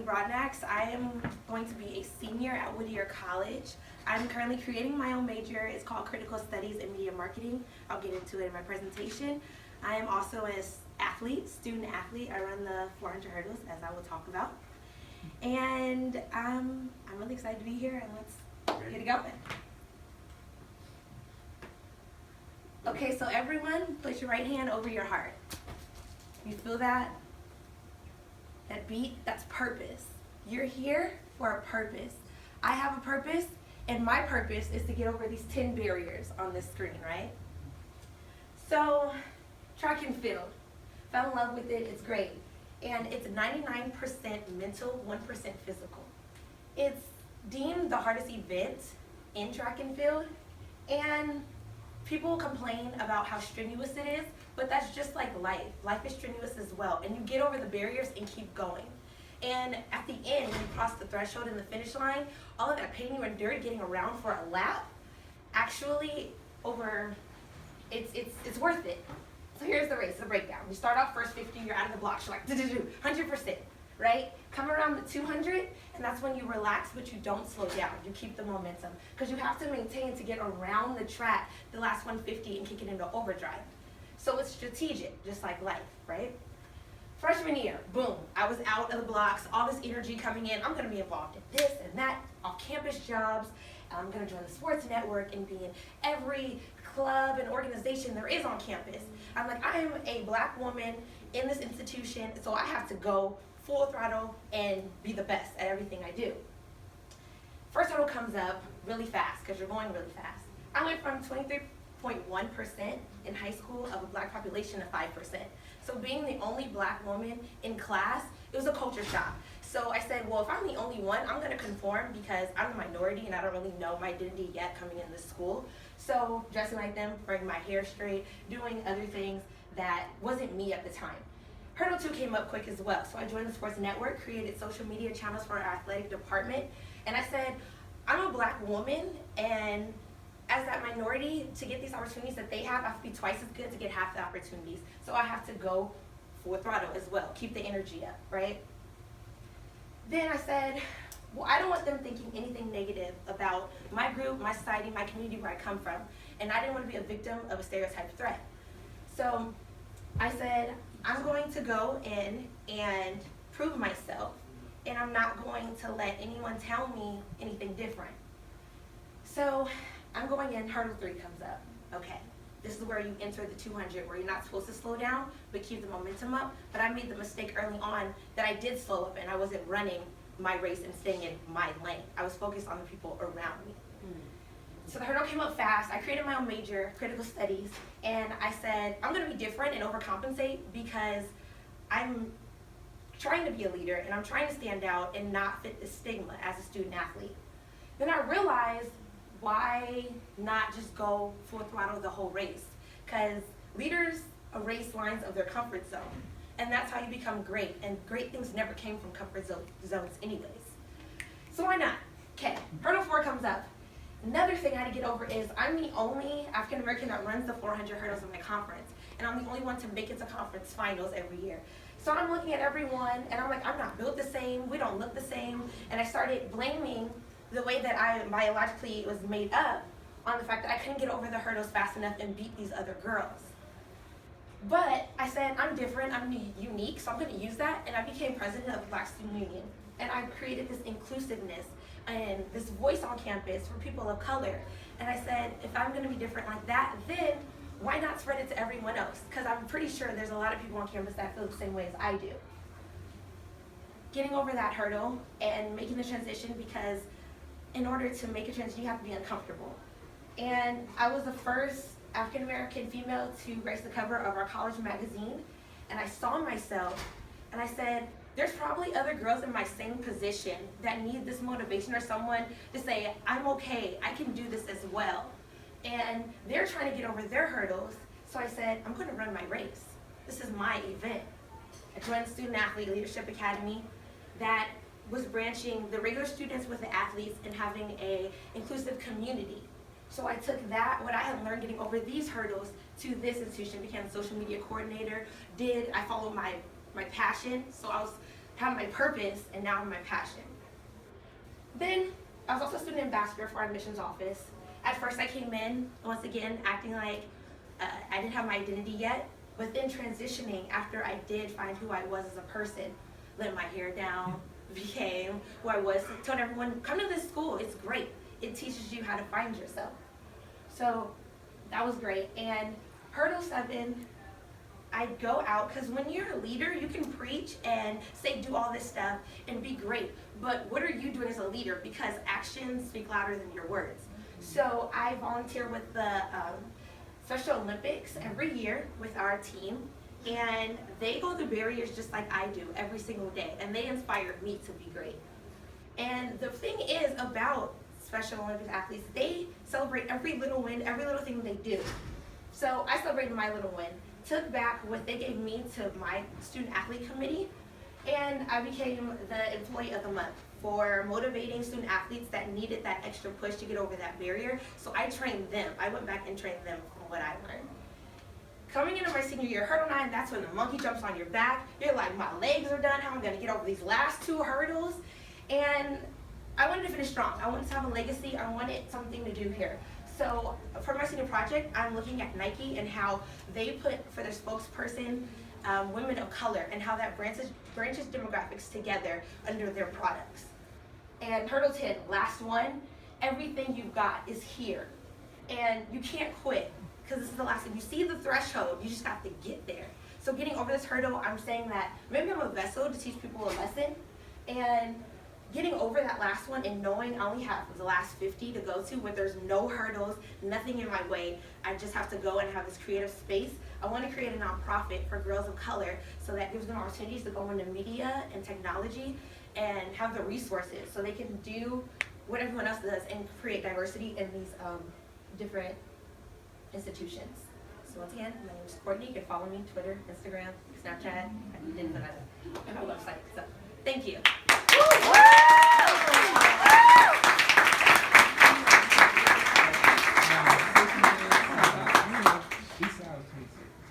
Broadnax. I am going to be a senior at Whittier College. I'm currently creating my own major. It's called Critical Studies in Media Marketing. I'll get into it in my presentation. I am also an athlete, student athlete. I run the 400 hurdles, as I will talk about. And I'm really excited to be here, and let's get it going. Okay, so everyone, place your right hand over your heart. You feel that? That beat? That's purpose. You're here for a purpose. I have a purpose, and my purpose is to get over these 10 barriers on this screen, right? So, track and field. Fell in love with it, it's great. And it's 99% mental, 1% physical. It's deemed the hardest event in track and field, and people complain about how strenuous it is, but that's just like life. Life is strenuous as well, and you get over the barriers and keep going. And at the end, when you cross the threshold and the finish line, all of that pain you endured getting around for a lap, actually it's worth it. So here's the race, the breakdown. You start off first 50, you're out of the blocks, you're like 100%, right? Come around the 200, and that's when you relax, but you don't slow down. You keep the momentum, because you have to maintain to get around the track, the last 150, and kick it into overdrive. So it's strategic, just like life, right? Freshman year, boom, I was out of the blocks, all this energy coming in. I'm gonna be involved in this and that, off-campus jobs. I'm gonna join the sports network and be in every club and organization there is on campus. I'm like, I am a black woman in this institution, so I have to go full throttle and be the best at everything I do. First hurdle comes up really fast, because you're going really fast. I went from 23.1% in high school of a black population to 5%. So being the only black woman in class, it was a culture shock. So I said, well, if I'm the only one, I'm gonna conform, because I'm a minority and I don't really know my identity yet coming in this school. So dressing like them, wearing my hair straight, doing other things that wasn't me at the time. Hurdle 2 came up quick as well. So I joined the sports network, created social media channels for our athletic department, and I said, I'm a black woman, and as that minority, to get these opportunities that they have, I have to be twice as good to get half the opportunities. So I have to go full throttle as well, keep the energy up, right? Then I said, well, I don't want them thinking anything negative about my group, my society, my community, where I come from. And I didn't want to be a victim of a stereotype threat. So I said, I'm going to go in and prove myself, and I'm not going to let anyone tell me anything different. So I'm going in, hurdle 3 comes up. Okay, this is where you enter the 200, where you're not supposed to slow down, but keep the momentum up. But I made the mistake early on that I did slow up, and I wasn't running my race and staying in my lane. I was focused on the people around me. So the hurdle came up fast. I created my own major, critical studies, and I said, I'm gonna be different and overcompensate, because I'm trying to be a leader and I'm trying to stand out and not fit the stigma as a student athlete. Then I realized, why not just go full throttle the whole race? Because leaders erase lines of their comfort zone, and that's how you become great, and great things never came from comfort zones anyways. So why not? Okay, hurdle 4 comes up. Another thing I had to get over is I'm the only African American that runs the 400 hurdles in my conference, and I'm the only one to make it to conference finals every year. So I'm looking at everyone, and I'm like, I'm not built the same, we don't look the same, and I started blaming the way that I biologically was made up on the fact that I couldn't get over the hurdles fast enough and beat these other girls. But I said, I'm different, I'm unique, so I'm gonna use that, and I became president of the Black Student Union. And I created this inclusiveness and this voice on campus for people of color. And I said, if I'm gonna be different like that, then why not spread it to everyone else? Because I'm pretty sure there's a lot of people on campus that feel the same way as I do. Getting over that hurdle and making the transition, because in order to make a transition, you have to be uncomfortable. And I was the first African American female to grace the cover of our college magazine, and I saw myself, and I said, there's probably other girls in my same position that need this motivation, or someone to say, I'm okay, I can do this as well. And they're trying to get over their hurdles, so I said, I'm gonna run my race. This is my event. I joined the Student Athlete Leadership Academy that was branching the regular students with the athletes and having a inclusive community. So I took that, what I had learned getting over these hurdles, to this institution, became a social media coordinator, I followed my passion, so I was have my purpose, and now have my passion. Then I was also a student ambassador for our admissions office. At first I came in, once again, acting like I didn't have my identity yet, but then transitioning after I did find who I was as a person, let my hair down, became who I was, told everyone, come to this school, it's great. It teaches you how to find yourself. So that was great. And hurdle 7, I'd go out, because when you're a leader, you can preach and say do all this stuff and be great, but what are you doing as a leader? Because actions speak louder than your words. So I volunteer with the Special Olympics every year with our team, and they go through barriers just like I do every single day, and they inspired me to be great. And the thing is about Special Olympics athletes, they celebrate every little win, every little thing they do. So I celebrated my little win, took back what they gave me to my student athlete committee, and I became the employee of the month for motivating student athletes that needed that extra push to get over that barrier. So I trained them. I went back and trained them from what I learned. Coming into my senior year, hurdle 9, that's when the monkey jumps on your back. You're like, my legs are done, how am I gonna get over these last 2 hurdles? And I wanted to finish strong. I wanted to have a legacy. I wanted something to do here. So for my senior project, I'm looking at Nike and how they put for their spokesperson women of color, and how that branches demographics together under their products. And hurdle 10, last one, everything you've got is here. And you can't quit, because this is the last thing. You see the threshold, you just have to get there. So getting over this hurdle, I'm saying that maybe I'm a vessel to teach people a lesson, and getting over that last one and knowing I only have the last 50 to go to, where there's no hurdles, nothing in my way, I just have to go and have this creative space. I want to create a nonprofit for girls of color, so that gives them opportunities to go into media and technology and have the resources so they can do what everyone else does and create diversity in these different institutions. So once again, my name is Courtney. You can follow me, Twitter, Instagram, Snapchat. I have a website. So thank you.